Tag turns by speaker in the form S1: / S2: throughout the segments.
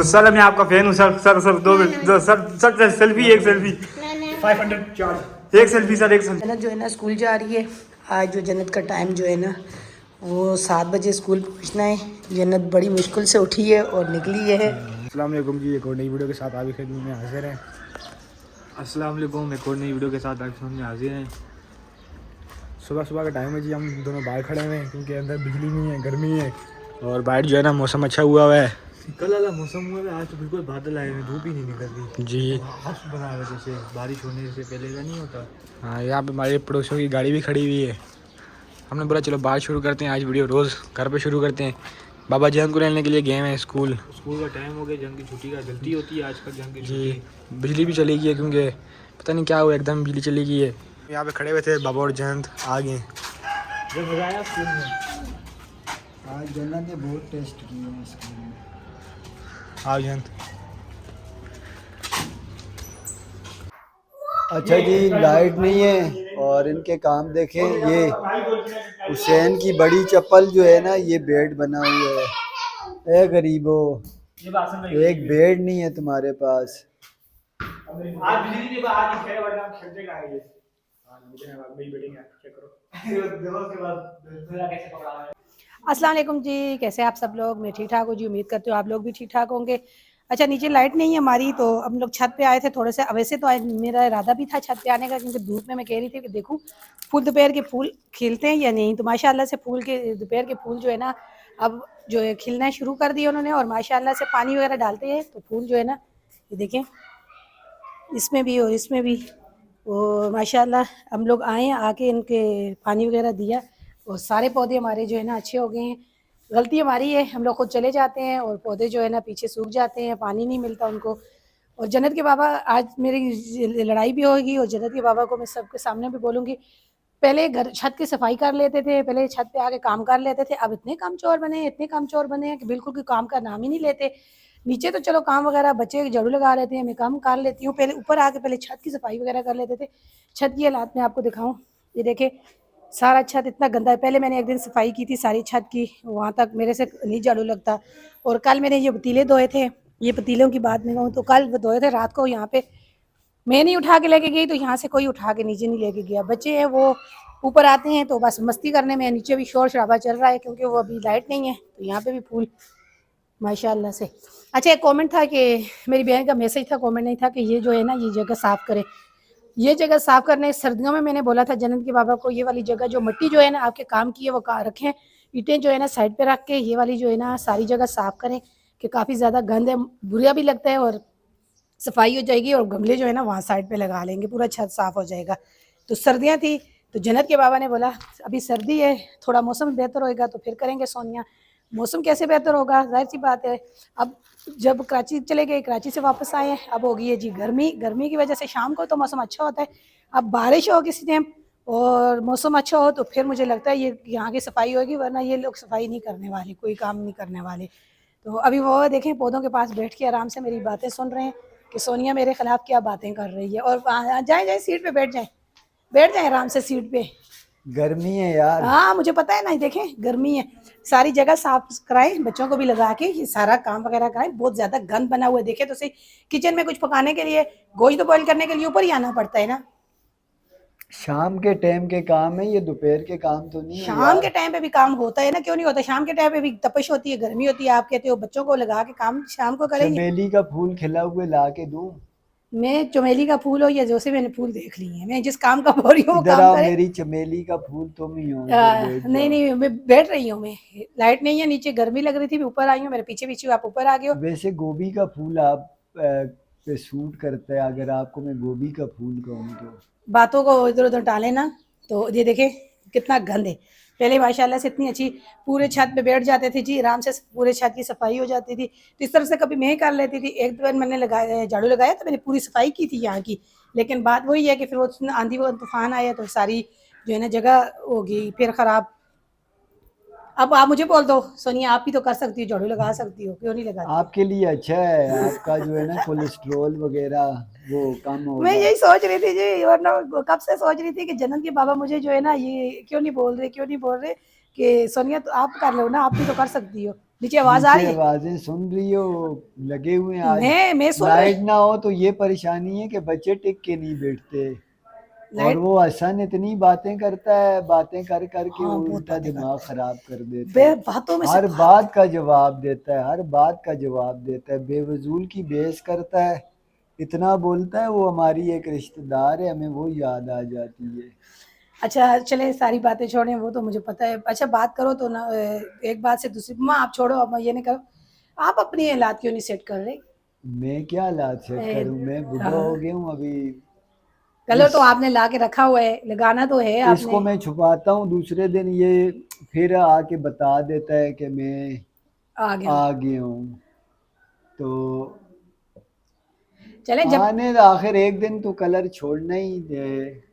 S1: Sir मैं आपका fan हूँ सर। सर सर दो सर सेल्फी, एक सेल्फी 500 चार्ज, एक सेल्फी सर, एक सेल्फी।
S2: जन्नत जो है ना स्कूल जा रही है। आज जो जन्नत का टाइम जो है ना वो 7 बजे स्कूल पहुंचना है। जन्नत बड़ी मुश्किल से उठी है और निकली है।
S1: अस्सलाम वालेकुम जी, एक और नई वीडियो के साथ आपकी खिदमत में हाजिर हैं। अस्सलाम वालेकुम, एक और नई वीडियो के साथ आपकी खिदमत में हाजिर हैं। सुबह सुबह का टाइम है जी, हम दोनों बाहर खड़े हुए हैं क्योंकि अंदर बिजली नहीं है, गर्मी है। और बाहर जो है ना मौसम अच्छा हुआ है। कल वाला मौसम हुआ है, आज तो बिल्कुल बादल आए हुए, धूप ही नहीं निकल रही जी। हफ्स बना हुआ जैसे बारिश होने से पहले का नहीं होता। हाँ, यहाँ पे हमारे पड़ोसियों की गाड़ी भी खड़ी हुई है। हमने बोला चलो बाहर शुरू करते हैं, आज वीडियो रोज़ घर पे शुरू करते हैं। बाबा जंग को लेने के लिए गए हैं स्कूल का टाइम हो गया, जंग की छुट्टी का गलती होती है आज कल जंग की जी। बिजली भी चली गई है क्योंकि पता नहीं क्या हुआ, एकदम बिजली चली गई है। यहाँ पे खड़े हुए थे, बाबा और जयंत आ गए। जो मज़ा आया स्कूल में,
S3: आज जन्नत ने बहुत टेस्ट किए हैं स्कूल में।
S1: आओ जयंत।
S3: अच्छा जी, लाइट नहीं है और इनके काम देखें। ये हुसैन की बड़ी चप्पल जो है ना, ये बेड बना हुआ है। ए गरीबो, एक बेड नहीं है तुम्हारे पास।
S2: अस्सलाम वालेकुम जी, कैसे आप सब लोग? मैं ठीक ठाक हूँ जी, उम्मीद करती हूँ आप लोग भी ठीक ठाक होंगे। अच्छा, नीचे लाइट नहीं है हमारी, तो हम लोग छत पे आए थे थोड़े से। वैसे तो आज मेरा इरादा भी था छत पे आने का, क्योंकि धूप में मैं कह रही थी कि देखूँ फूल दोपहर के फूल खिलते हैं या नहीं। तो माशाल्लाह से फूल के दोपहर के फूल जो है ना अब जो है खिलना शुरू कर दिए उन्होंने, और माशाल्लाह से पानी वगैरह डालते हैं तो फूल जो है ना, ये देखें इसमें भी और इसमें भी। वो माशाल्लाह हम लोग आए, आके इनके पानी वगैरह दिया और सारे पौधे हमारे जो है ना अच्छे हो गए हैं। गलती हमारी है, हम लोग खुद चले जाते हैं और पौधे जो है ना पीछे सूख जाते हैं, पानी नहीं मिलता उनको। और जन्नत के बाबा, आज मेरी लड़ाई भी होगी और जन्नत के बाबा को मैं सबके सामने भी बोलूँगी। पहले घर छत की सफाई कर लेते थे, पहले छत पे आके काम कर लेते थे, अब इतने कामचोर बने, इतने कामचोर बने हैं कि बिल्कुल भी काम का नाम ही नहीं लेते। नीचे तो चलो काम वगैरह बच्चे झाड़ू लगा लेते हैं, मैं काम कर लेती हूँ, पहले ऊपर आके पहले छत की सफाई वगैरह कर लेते थे। छत की हालात मैं आपको दिखाऊँ, ये देखे सारा छत इतना गंदा है। पहले मैंने एक दिन सफाई की थी सारी छत की, वहाँ तक मेरे से नहीं झाड़ू लगता। और कल मैंने ये पतीले धोए थे, ये पतीलों की बात नहीं कहूँ तो कल धोए थे रात को। यहाँ पे मैं नहीं उठा के लेके गई तो यहाँ से कोई उठा के नीचे नहीं लेके गया। बच्चे हैं वो ऊपर आते हैं तो बस मस्ती करने में, नीचे भी शोर शराबा चल रहा है क्योंकि वो अभी लाइट नहीं है। तो यहाँ पे भी फूल माशाल्लाह से। अच्छा, एक कमेंट था कि मेरी बहन का मैसेज था, कमेंट नहीं था, कि ये जो है ना ये जगह साफ़ करें। ये जगह साफ़ करने सर्दियों में मैंने बोला था जन्नत के बाबा को, ये वाली जगह जो मिट्टी जो है ना आपके काम की है वो रखें, ईंटें जो है ना साइड पे रख के ये वाली जो है ना सारी जगह साफ़ करें, कि काफ़ी ज़्यादा गंद है, बुरा भी लगता है और सफाई हो जाएगी। और गमले जो है ना वहाँ साइड पे लगा लेंगे, पूरा छत साफ़ हो जाएगा। तो सर्दियाँ थी तो जन्नत के बाबा ने बोला अभी सर्दी है, थोड़ा मौसम बेहतर होएगा तो फिर करेंगे सोनिया। मौसम कैसे बेहतर होगा, ज़ाहिर सी बात है। अब जब कराची चले गए, कराची से वापस आए, अब हो गई है जी गर्मी। गर्मी की वजह से शाम को तो मौसम अच्छा होता है, अब बारिश हो किसी टाइम और मौसम अच्छा हो तो फिर मुझे लगता है ये यहाँ की सफाई होगी, वरना ये लोग सफाई नहीं करने वाले, कोई काम नहीं करने वाले। तो अभी वो देखें पौधों के पास बैठ के आराम से मेरी बातें सुन रहे हैं कि सोनिया मेरे खिलाफ क्या बातें कर रही है। और जाए जाए सीट पे बैठ जाए, बैठ जाए आराम से सीट पे।
S3: गर्मी है यार।
S2: हाँ मुझे पता है ना, देखें गर्मी है, सारी जगह साफ कराएं, बच्चों को भी लगा के ये सारा काम वगैरह कराएं। बहुत ज्यादा गंद बना हुआ है, देखे तो सही। किचन में कुछ पकाने के लिए, गोश्त बॉईल करने के लिए ऊपर ही आना पड़ता है ना।
S3: शाम के टाइम के काम है ये, दोपहर के काम तो नहीं है
S2: शाम के
S3: यार।
S2: टाइम पे भी काम होता है ना, क्यों नहीं होता? शाम के टाइम पे भी तपश होती है, गर्मी होती है। आप कहते हो बच्चों को लगा के काम शाम को करेंगे।
S3: चमेली का फूल खिला हुए ला के दूं?
S2: मैं चमेली का फूल हो या जो से मैंने फूल देख लिए हैं, मैं जिस काम का बोल रही हूँ वो
S3: इधर
S2: काम
S3: आओ,
S2: करे।
S3: मेरी चमेली का फूल तुम ही हो, इधर बैठ
S2: नहीं
S3: जाओ।
S2: नहीं, मैं बैठ रही हूँ, मैं लाइट नहीं है नीचे, गर्मी लग रही थी, मैं ऊपर आई हूँ, मेरे पीछे पीछे आप ऊपर आ गए हो।
S3: वैसे गोभी का फूल आप पे सूट करता है, अगर आपको मैं गोभी का फूल कहूँ तो।
S2: बातों को इधर उधर टाले ना। तो ये देखे कितना गंद है। पहले माशाल्लाह से इतनी अच्छी पूरे छत पे बैठ जाते थे जी, आराम से पूरे छत की सफाई हो जाती थी। तो इस तरह से कभी मैं ही कर लेती थी। एक दो बार मैंने लगाया, झाड़ू लगाया तो मैंने पूरी सफाई की थी यहाँ की। लेकिन बात वही है कि फिर वो आंधी वो तूफान आया तो सारी जो है ना जगह होगी फिर खराब। अब आप मुझे बोल दो सोनिया, आप भी तो कर सकती हो, झाड़ू लगा सकती हो, क्यों नहीं लगाती?
S3: आपके लिए अच्छा है, आपका जो है ना कोलेस्ट्रॉल वगैरह वो कम
S2: मैं
S3: होगा।
S2: यही सोच रही थी जी, वरना कब से सोच रही थी कि जन्नत के बाबा मुझे जो है ना ये क्यों नहीं बोल रहे, क्यों नहीं बोल रहे कि सोनिया तो आप कर लो ना, आप भी तो कर सकती हो। नीचे आवाज आ रही
S3: नीचे
S2: है?
S3: आवाजें सुन रही हो, लगे हुए हैं आज।
S2: मैं सुन
S3: लाइट
S2: रही।
S3: ना हो तो ये परेशानी है कि बच्चे टिक के नहीं बैठते, और
S2: लाइट।
S3: वो हसन इतनी बातें करता है, बातें कर करके
S2: हाँ
S3: वो
S2: बहुत
S3: उल्टा
S2: बातें
S3: दिमाग
S2: करता है,
S3: खराब कर देता
S2: बे
S3: है।
S2: बातों में से
S3: हर
S2: बात।
S3: बात का जवाब देता है, हर बात का जवाब देता है, बेवजूल की बहस करता है, इतना बोलता है। वो हमारी एक रिश्तेदार है, हमें वो याद आ जाती है।
S2: अच्छा चले सारी बातें छोड़ें, वो तो मुझे पता है। अच्छा बात करो तो ना, एक बात से दूसरी, माँ आप छोड़ो, अब ये नहीं करो, आप अपनी औलाद क्यों नहीं सेट कर रही?
S3: मैं क्या हालात सेट
S2: ए,
S3: करूं, मैं बूढ़ा
S2: हाँ,
S3: हो गया हूं अभी।
S2: कलर
S3: इस
S2: तो आपने ला के रखा हुआ है, लगाना तो है
S3: इसको
S2: आपने।
S3: मैं छुपाता हूँ, दूसरे दिन ये फिर आके बता देता है कि मैं
S2: आ गया हूँ।
S3: आ गया हूँ। तो
S2: चले जब
S3: आने तो आखिर एक दिन तो कलर छोड़ना ही है।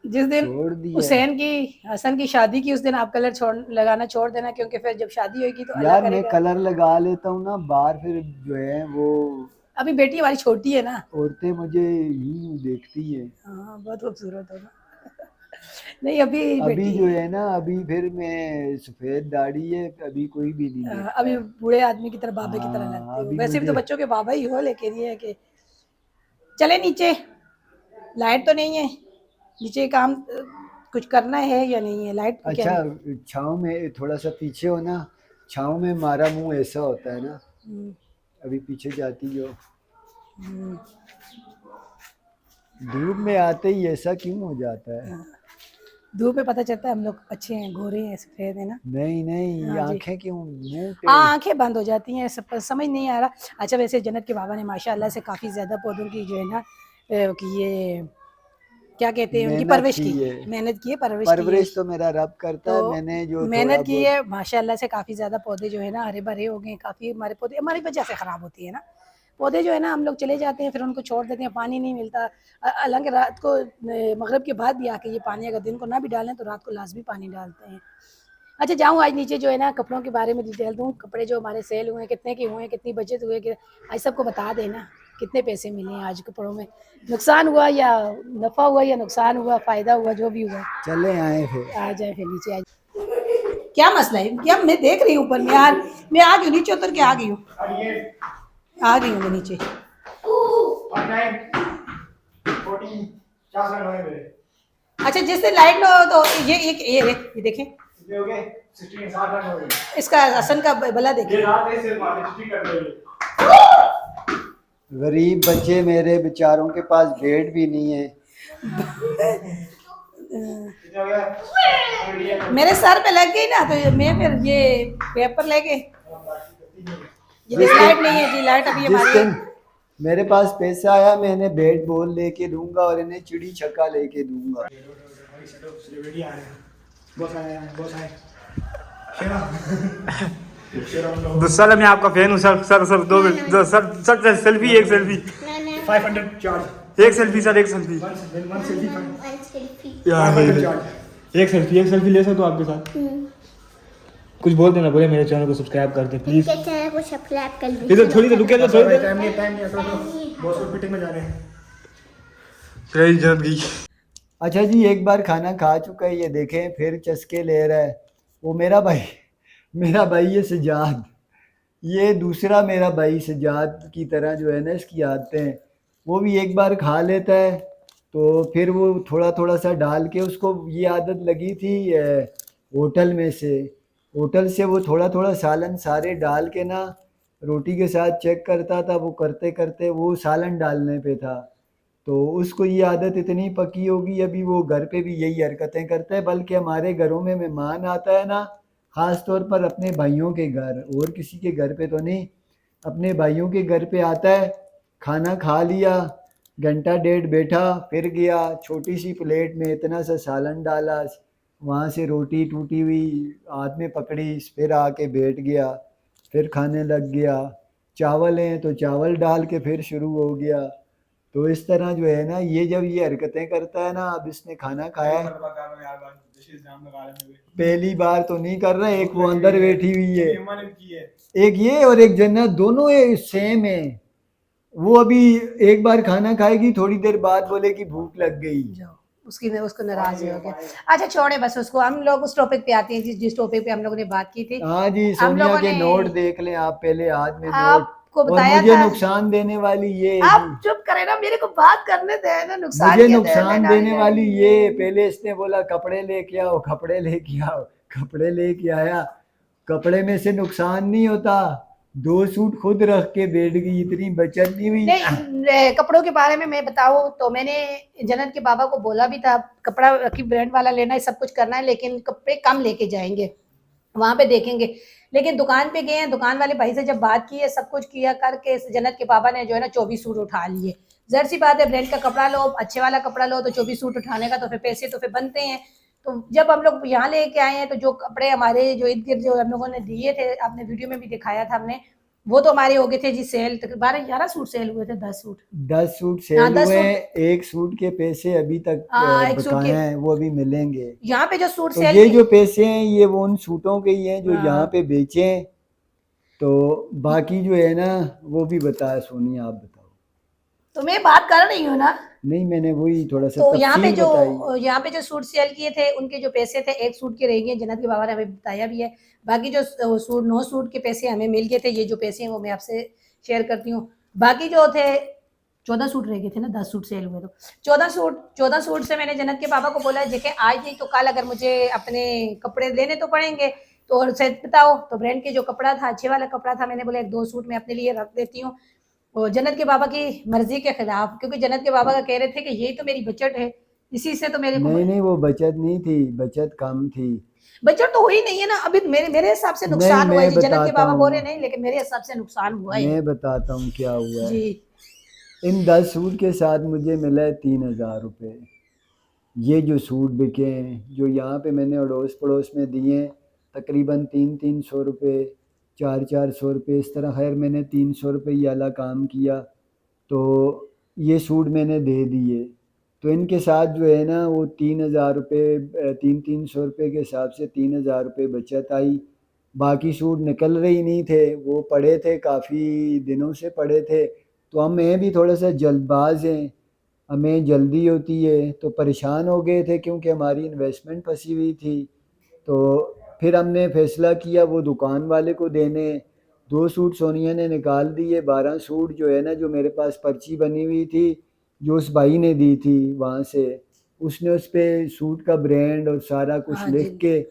S2: जिस दिन
S3: छोड़ दिया।
S2: हुसैन की, हसन की शादी की, उस दिन आप कलर छोड़ लगाना छोड़ देना, क्योंकि फिर जब शादी होगी तो अल्लाह
S3: यार मैं
S2: करेगा।
S3: कलर लगा लेता हूँ ना बाहर, फिर जो है वो
S2: अभी बेटी हमारी छोटी है ना।
S3: औरतें मुझे यूं देखती है।
S2: हाँ बहुत खूबसूरत हो ना। नहीं अभी
S3: अभी
S2: बेटी,
S3: जो है ना, अभी फिर मैं सफेद दाढ़ी है, अभी कोई भी नहीं देखता
S2: अभी
S3: है।
S2: बूढ़े आदमी की तरह, बाबे की तरह
S3: हाँ
S2: लगते हो।
S3: अभी
S2: वैसे भी तो
S3: मुझे
S2: बच्चों के बाबा ही हो, लेकिन ये है कि चले नीचे, लाइट तो नहीं है नीचे, काम कुछ करना है या नहीं है? लाइट क्या
S3: अच्छा,
S2: नहीं।
S3: छाँव में थोड़ा सा पीछे हो ना, छाँव में हमारा मुंह ऐसा होता है ना।
S2: हम्म,
S3: अभी पीछे जाती हो,
S2: हम्म,
S3: धूप में आते ही ऐसा क्यों हो जाता है?
S2: हाँ। धूप में पता चलता है हम लोग अच्छे हैं, गोरे हैं, सफेद है ना।
S3: नहीं नहीं,
S2: हाँ जी।
S3: आंखें क्यों मुंह पे?
S2: हाँ आंखें बंद हो जाती हैं, समझ नहीं आ रहा। अच्छा वैसे जन्नत के बाबा ने माशाल्लाह से काफ़ी ज़्यादा पौधों की जो है ना, कि ये क्या कहते हैं, उनकी
S3: मेहनत
S2: परवरिश
S3: की
S2: की,
S3: है।
S2: मेहनत की है, परवरिश की है।
S3: परवरिश तो मेरा रब करता
S2: तो
S3: है, मैंने जो थोड़ा
S2: मेहनत की
S3: बहुत।
S2: है माशाल्लाह से, काफ़ी ज़्यादा पौधे जो है ना हरे भरे हो गए। काफ़ी हमारे पौधे हमारी वजह से ख़राब होती है ना, पौधे जो है ना, हम लोग चले जाते हैं फिर उनको छोड़ देते हैं, पानी नहीं मिलता। हालांकि रात को मगरिब के बाद भी आके ये पानी, अगर दिन को ना भी डालें तो रात को लाजमी पानी डालते हैं। अच्छा जाऊँ आज नीचे जो है ना, कपड़ों के बारे में डिटेल दूँ, कपड़े जो हमारे सेल हुए हैं, कितने के हुए हैं, कितनी बचत हुई है, आज सबको बता देना कितने पैसे मिले हैं आज कपड़ों में, नुकसान हुआ या नफ़ा हुआ या नुकसान हुआ, फ़ायदा हुआ, जो भी हुआ।
S3: चले आए फिर।
S2: आ जाए फिर नीचे आ जाए। क्या मसला है क्या? मैं देख रही हूँ ऊपर में यार, मैं आ गई हूँ नीचे, उतर के आ गई हूँ, आ गई हूँ मैं नीचे। अच्छा जिस दिन लाइट ना हो तो ये देखें, इसका हसन का भला देखिए।
S3: गरीब बच्चे मेरे बेचारों के पास बेड भी नहीं है।
S2: मेरे सर पे लग गई ना, तो मैं फिर ये पेपर लेके, ये
S3: जिस
S2: लाइट नहीं
S3: दिन
S2: है जी, लाइट अभी
S3: जिस
S2: हमारी
S3: दिन मेरे पास पैसा आया, मैं इन्हें बैट बॉल लेके दूंगा और इन्हें चिड़ी छक्का लेके दूंगा।
S1: सर मैं आपका फैन हूँ सर। सर सर दो मिनट सर, सर सेल्फी, एक सेल्फी, 500 चार्ज, एक सेल्फी सर, एक सेल्फी यार, एक सेल्फी, एक सेल्फी ले सकते हो आपके साथ? कुछ बोल देना, बोले मेरे चैनल को सब्सक्राइब कर दे प्लीज।
S4: चैनल को सब्सक्राइब कर लीजिए।
S1: इधर थोड़ी देर रुके, तो थोड़ी देर, टाइम नहीं, बॉस को मीटिंग में जा रहे हैं। प्राइस जान गई।
S3: अच्छा जी, एक बार खाना खा चुका है, ये देखें फिर चस्के ले रहा है। वो मेरा भाई है सजाद, ये दूसरा मेरा भाई सजाद की तरह जो है ना, इसकी आदतें हैं। वो भी एक बार खा लेता है तो फिर वो थोड़ा थोड़ा सा डाल के, उसको ये आदत लगी थी होटल में से, होटल से वो थोड़ा थोड़ा सालन सारे डाल के ना रोटी के साथ चेक करता था। वो करते करते वो सालन डालने पे था, तो उसको ये आदत इतनी पकी होगी, अभी वो घर पे भी यही हरकतें करता है। बल्कि हमारे घरों में मेहमान आता है ना, ख़ास तौर पर अपने भाइयों के घर, और किसी के घर पे तो नहीं, अपने भाइयों के घर पे आता है, खाना खा लिया, घंटा डेढ़ बैठा, फिर गया, छोटी सी प्लेट में इतना सा सालन डाला, वहाँ से रोटी टूटी हुई हाथ में पकड़ी, फिर आके बैठ गया, फिर खाने लग गया। चावल हैं तो चावल डाल के फिर शुरू हो गया। तो इस तरह जो है ना, ये जब ये हरकतें करता है ना, अब इसने खाना खाया है, पहली बार तो नहीं कर रहा, एक वो अंदर बैठी हुई है, एक ये और एक जन्नत, दोनों ये सेम है। वो अभी एक बार खाना खाएगी, थोड़ी देर बाद बोले कि भूख लग गई।
S2: जाओ, उसको नाराज हो गया। अच्छा छोड़े बस उसको, हम लोग उस टॉपिक पे आते हैं जिस टॉपिक पे हम लोगों ने बात की थी।
S3: हाँ जी,
S2: हम
S3: सोनिया
S2: लोगों
S3: के
S2: ने
S3: नोट देख लें आप, पहले हाथ में नोट।
S2: आपको
S3: और
S2: बताया
S3: मुझे
S2: था,
S3: नुकसान देने वाली ये है
S2: आप
S3: जी,
S2: चुप करें ना, मेरे को बात करने दे ना, नुकसान
S3: मुझे
S2: क्या
S3: नुकसान
S2: देने
S3: देने वाली ये,
S2: ये।
S3: पहले इसने बोला कपड़े लेके आओ, कपड़े लेके आओ, कपड़े लेके आया, कपड़े में से नुकसान नहीं होता, 2 सूट खुद रख के बैठ गई, इतनी बचत नहीं हुई।
S2: नहीं, कपड़ों के बारे में मैं बताऊं तो मैंने जन्नत के बाबा को बोला भी था, कपड़ा रखी ब्रांड वाला लेना है, सब कुछ करना है, लेकिन कपड़े कम लेके जाएंगे, वहां पे देखेंगे। लेकिन दुकान पे गए हैं, दुकान वाले भाई से जब बात की है, सब कुछ किया करके जन्नत के बाबा ने जो है ना 24 सूट उठा लिए। जहर सी बात है, ब्रांड का कपड़ा लो, अच्छे वाला कपड़ा लो, तो 24 सूट उठाने का तो फिर पैसे तो फिर बनते हैं। तो जब हम लोग यहाँ लेके आए हैं, तो जो कपड़े हमारे जो इर्द गिर्द जो हम लोगों ने दिए थे, आपने वीडियो में भी दिखाया था हमने, वो तो हमारे हो गए थे जी सेल, तक 12-11 सूट सेल हुए थे, 10 सूट।
S3: 10 सूट
S2: हाँ,
S3: सेल
S2: 10
S3: हुए,
S2: सूट।
S3: 1 सूट के पैसे अभी तक
S2: हाँ, एक सूट
S3: बकाए
S2: के,
S3: हैं, वो अभी मिलेंगे।
S2: यहाँ पे जो सूट
S3: तो
S2: सेल
S3: ये
S2: की,
S3: जो पैसे हैं ये वो उन सूटों के ही हैं जो यहाँ
S2: हाँ,
S3: पे बेचे हैं। तो बाकी जो है ना वो भी बताया, सोनिया आप बताओ।
S2: तो मैं बात कर रही हूँ ना।
S3: नहीं, मैंने वही थोड़ा सा
S2: तो
S3: तफसील बताई।
S2: यहाँ पे जो सूट सेल किए थे, उनके जो पैसे थे, एक सूट के रह गए, जन्नत के बाबा ने हमें बताया भी है। बाकी जो सूट 9 सूट के पैसे हमें मिल गए थे, ये जो पैसे हैं वो मैं आपसे शेयर करती हूँ। बाकी जो थे 14 सूट रह गए थे ना, 10 सूट सेल हुए, तो 14 सूट से मैंने जन्नत के बाबा को बोला, जेके आज नहीं तो कल अगर मुझे अपने कपड़े लेने तो पड़ेंगे, तो और शायद बताओ, तो ब्रांड के जो कपड़ा था, अच्छे वाला कपड़ा था, मैंने बोला 1-2 सूट मैं अपने लिए रख देती हूँ। और जन्नत के बाबा की मर्जी के खिलाफ, क्योंकि जन्नत के बाबा का कह रहे थे कि यही तो मेरी बचत है, इसी से तो मेरे को
S3: नहीं नहीं, वो बचत नहीं थी, बचत कम थी।
S2: बचत तो हुई नहीं है ना अभी, मेरे मेरे हिसाब से
S3: नहीं,
S2: नुकसान हुआ है
S3: मैं
S2: जी, जन्नत के
S3: बताता
S2: बाबा बोल रहे
S3: हूँ,
S2: नहीं, लेकिन मेरे हिसाब से नुकसान हुआ है
S3: मैं बताता हूँ क्या हुआ
S2: जी।
S3: है। इन 10 सूट के साथ मुझे मिला है 3,000 रुपये। ये जो सूट बिके हैं, जो यहाँ पे मैंने अड़ोस पड़ोस में दिए हैं, तकरीबन 300-300 रुपये, 400-400 रुपये, इस तरह। खैर मैंने 300 रुपये ये वाला काम किया, तो ये सूट मैंने दे दिए। तो इनके साथ जो है ना वो 3,000 रुपये, 300-300 रुपये के हिसाब से 3,000 रुपये बचत आई। बाकी सूट निकल रहे ही नहीं थे, वो पड़े थे, काफ़ी दिनों से पड़े थे। तो हम मैं भी थोड़ा सा जल्दबाज हैं, हमें जल्दी होती है, तो परेशान हो गए थे क्योंकि हमारी इन्वेस्टमेंट फंसी हुई थी। तो फिर हमने फैसला किया वो दुकान वाले को देने। 2 सूट सोनिया ने निकाल दिए, 12 सूट जो है ना, जो मेरे पास पर्ची बनी हुई थी, जो उस भाई ने दी थी वहाँ से, उसने उस पे सूट का ब्रांड और सारा कुछ
S2: हाँ जी।
S3: लिख के,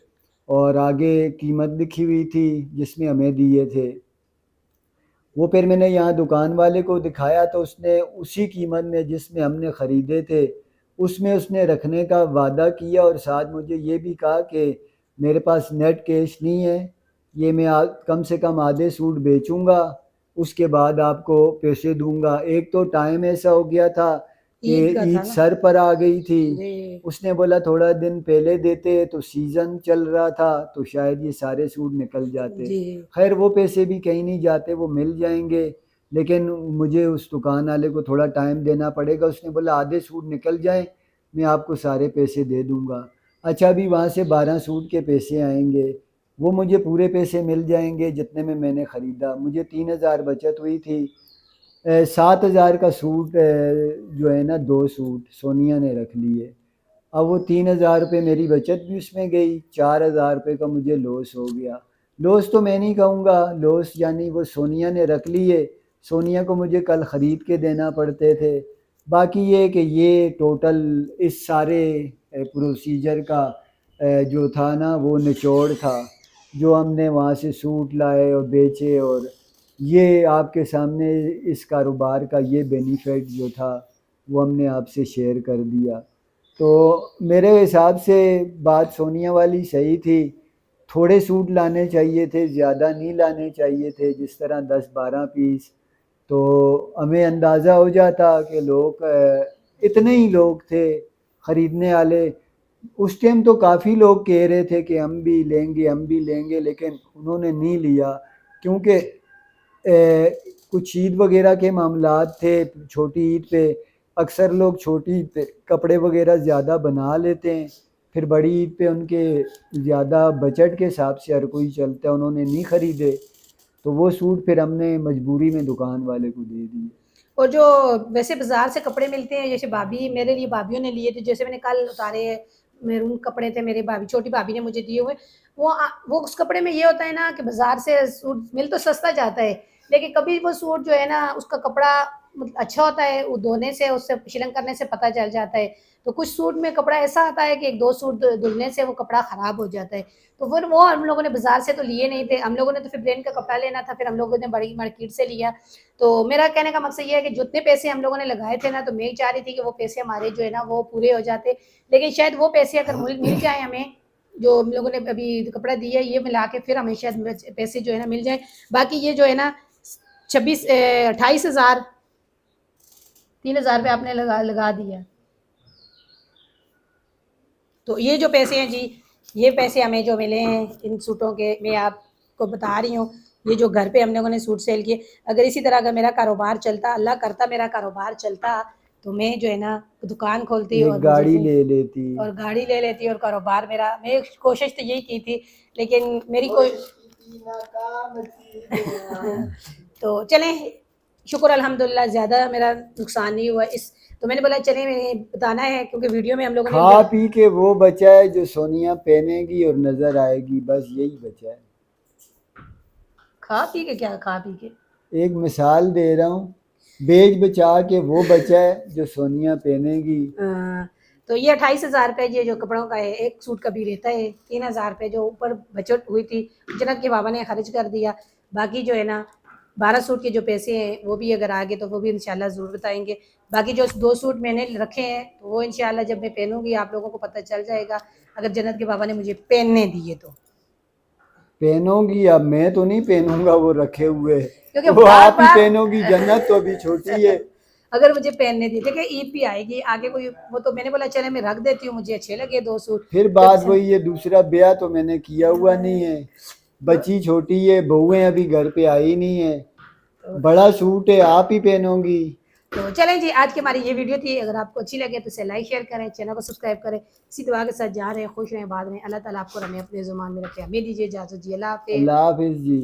S3: और आगे कीमत लिखी हुई थी जिसमें हमें दिए थे। वो फिर मैंने यहाँ दुकान वाले को दिखाया, तो उसने उसी कीमत में जिसमें हमने ख़रीदे थे उसमें उसने रखने का वादा किया, और साथ मुझे ये भी कहा कि मेरे पास नेट कैश नहीं है, ये मैं कम से कम आधे सूट बेचूंगा, उसके बाद आपको पैसे दूंगा। एक तो टाइम ऐसा हो गया था कि
S2: ईद का था
S3: ईद
S2: ना
S3: सर पर आ गई थी।
S2: जी।
S3: उसने बोला थोड़ा दिन पहले देते, तो सीज़न चल रहा था, तो शायद ये सारे सूट निकल जाते।
S2: जी
S3: खैर वो पैसे भी कहीं नहीं जाते, वो मिल जाएंगे, लेकिन मुझे उस दुकान वाले को थोड़ा टाइम देना पड़ेगा। उसने बोला आधे सूट निकल जाए, मैं आपको सारे पैसे दे दूंगा। अच्छा, अभी वहाँ से 12 सूट के पैसे आएंगे, वो मुझे पूरे पैसे मिल जाएंगे जितने में मैंने ख़रीदा। मुझे 3,000 बचत हुई थी। 7,000 का सूट जो है ना, 2 सूट सोनिया ने रख लिए। अब वो 3,000 रुपये मेरी बचत भी उसमें गई, 4,000 रुपये का मुझे लॉस हो गया। लॉस तो मैं नहीं कहूँगा, लॉस यानी वो सोनिया ने रख लिए, सोनिया को मुझे कल ख़रीद के देना पड़ते थे। बाकी ये कि ये टोटल इस सारे प्रोसीजर का जो था ना वो निचोड़ था, जो हमने वहाँ से सूट लाए और बेचे, और ये आपके सामने इस कारोबार का ये बेनिफिट जो था वो हमने आपसे शेयर कर दिया। तो मेरे हिसाब से बात सोनिया वाली सही थी, थोड़े सूट लाने चाहिए थे, ज़्यादा नहीं लाने चाहिए थे, जिस तरह 10-12 पीस। तो हमें अंदाज़ा हो जाता कि लोग इतने ही लोग थे ख़रीदने वाले। उस टाइम तो काफ़ी लोग कह रहे थे कि हम भी लेंगे, हम भी लेंगे, लेकिन उन्होंने नहीं लिया, क्योंकि कुछ ईद वगैरह के मामलात थे। छोटी ईद पे अक्सर लोग छोटी ईद पे कपड़े वगैरह ज़्यादा बना लेते हैं, फिर बड़ी ईद पे उनके ज़्यादा बजट के हिसाब से हर कोई चलता है, उन्होंने नहीं ख़रीदे। तो वो सूट फिर हमने मजबूरी में दुकान वाले को दे दिए।
S2: और जो वैसे बाजार से कपड़े मिलते हैं, जैसे भाभी मेरे लिए भाभीयों ने लिए थे, जैसे मैंने कल उतारे मेरून कपड़े थे मेरे भाभी छोटी भाभी ने मुझे दिए हुए, वो उस कपड़े में ये होता है ना कि बाजार से सूट मिल तो सस्ता जाता है, लेकिन कभी वो सूट जो है ना उसका कपड़ा मतलब अच्छा होता है, वो धोने से उससे शिलन करने से पता चल जाता है। तो कुछ सूट में कपड़ा ऐसा आता है कि एक दो सूट धुलने से वो कपड़ा खराब हो जाता है। तो फिर वो हम लोगों ने बाजार से तो लिए नहीं थे, हम लोगों ने तो फिर ब्रांड का कपड़ा लेना था, फिर हम लोगों ने बड़ी मार्केट से लिया। तो मेरा कहने का मकसद ये है कि जितने पैसे हम लोगों ने लगाए थे ना, तो मैं चाह रही थी कि वो पैसे हमारे जो है ना वो पूरे हो जाते, लेकिन शायद वो पैसे अगर मिल जाए हमें, जो हम लोगों ने अभी कपड़ा दिया ये मिला के, फिर हमें शायद पैसे जो है ना मिल जाए। बाकी ये जो है ना 28,000 3,000 रुपये आपने लगा दिया। तो ये जो पैसे हैं जी, ये पैसे हमें जो मिले हैं इन सूटों के, मैं आपको बता रही हूँ, ये जो घर पे हम लोगों ने सूट सेल किए, अगर इसी तरह का मेरा कारोबार चलता, अल्लाह करता मेरा कारोबार चलता, तो मैं जो है ना दुकान खोलती और
S3: एक गाड़ी ले लेती।
S2: और गाड़ी ले लेती और कारोबार मेरा, मैं कोशिश तो यही की थी, लेकिन मेरी कोई तो चलें शुक्र अल्हम्दुलिल्लाह, ज़्यादा मेरा नुकसान नहीं हुआ इस। तो मैंने बोला चलें मैंने बताना है, क्योंकि वीडियो में हम लोगों ने
S3: खा पी के वो बचा है जो सोनिया पहनेगी और नजर आएगी, बस यही बचा है।
S2: खा पी के, क्या खा पी के,
S3: एक मिसाल दे रहा हूँ, बेच बचा के वो बचा है जो सोनिया पहनेगी।
S2: तो ये 28,000 रुपये ये जो कपड़ों का है, एक सूट का भी रहता है 3,000 रुपये जो ऊपर बचत हुई थी, जन्नत के बाबा ने खर्च कर दिया। बाकी जो है ना 12 सूट के जो पैसे हैं वो भी अगर आगे तो वो भी इंशाल्लाह ज़रूर बताएंगे। बाकी जो 2 सूट मैंने रखे हैं तो वो इंशाल्लाह जब मैं पहनूंगी आप लोगों को पता चल जाएगा, अगर जन्नत के बाबा ने मुझे पहनने दिए तो।
S3: पहनोगी? अब मैं तो नहीं पहनूंगा वो रखे हुए,
S2: क्योंकि
S3: वो
S2: बार
S3: आप ही
S2: बार
S3: पहनोगी, जन्नत तो अभी छोटी है।
S2: अगर मुझे पहनने दिए, देखिए ईद भी आएगी आगे कोई, वो तो मैंने बोला चले मैं रख देती हूँ, मुझे अच्छे लगे 2 सूट।
S3: फिर बात वही है, दूसरा ब्याह तो मैंने किया हुआ नहीं है, बच्ची छोटी है, बहुएं अभी घर पे आई नहीं है, बड़ा सूट है आप ही पहनोगी।
S2: तो चलें जी, आज की हमारी ये वीडियो थी, अगर आपको अच्छी लगे तो इसे लाइक शेयर करें, चैनल को सब्सक्राइब करें। इसी दुआ के साथ जा रहे हैं, खुश रहें, बाद में अल्लाह ताला आपको हमें अपने ज़ुबान में रखे। हमें दीजिए इजाज़त जी, अल्लाह हाफ़िज़।
S3: अल्लाह हाफिज जी।